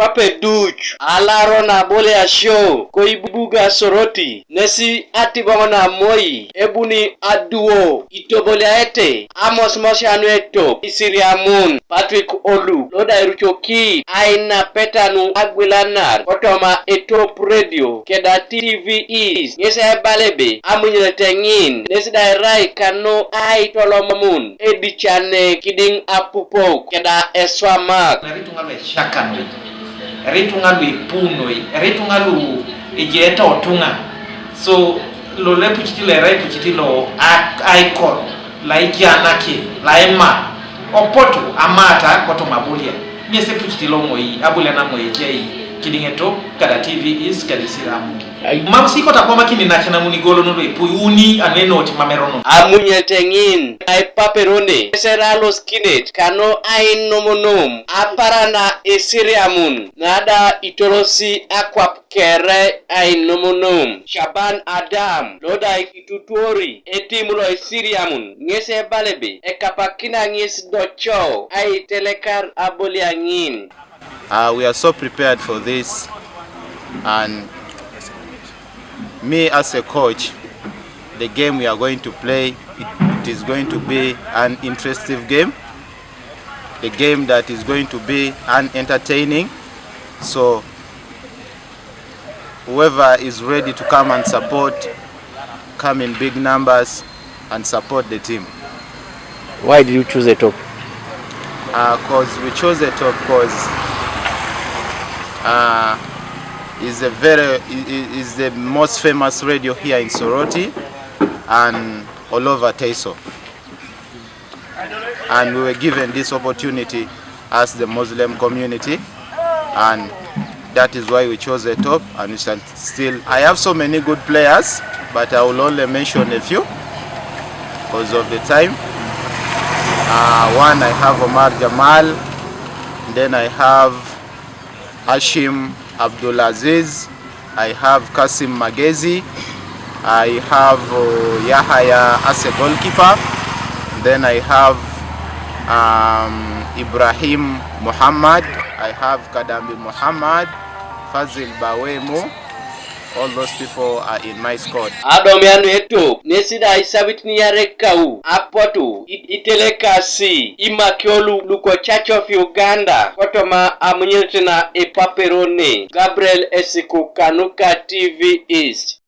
pape duch alaro na bole a show ko ibuga soroti nesi atibamana moi ebuni aduo itobole aete amos mosianu Etop Isiriamun Patrick Olu loda Erotyokinos aina petanu agwilanar kotoma Etop radio keda TV is ngese balebe amunyele tengin nesi dairai kano ai tolomamun edichane kiding apupo keda eswamak ritungalu shakano ritungalu ipunoi ritungalu ijeta otunga so lo le puchitile rai puchitilo icon la ikianaki la ema opotu amata koto mabulia nyese puchitilo moi abule na moi jei kiding Etop kada TV is kada Isiriamun mamsi kota kwa makini na chana munigolo no ipuyuni aneno timamerono amunye tengin ai paperone seralo skinet kano ai nomonom aparana Isiriamun nada itorosi akwap kere ai nomonom Shaban Adam loda itutuori etimulo Isiriamun ngese balebe ekapakina ngis docho ai telekar aboliangin. We are so prepared for this, and me as a coach, the game we are going to play, it is going to be an interesting game, a game that is going to be entertaining. So whoever is ready to come and support, come in big numbers and support the team. Why did you choose Etop? Because we chose Etop because is the most famous radio here in Soroti and all over Taiso. And we were given this opportunity as the Muslim community, and that is why we chose Etop. And we shall still. I have so many good players, but I will only mention a few because of the time. One, I have Omar Jamal, then I have Hashim Abdulaziz, I have Kasim Magezi, I have Yahaya as a goalkeeper, then I have Ibrahim Muhammad, I have Kadambi Muhammad, Fazil Bawemo. All those people are in my squad. Adomianu Etop nesida isabitni yarekau apoto itelekasi imakiolu luko Church of Uganda kotoma amunyeltena epaperone Gabriel Esiku Kanuka TV East.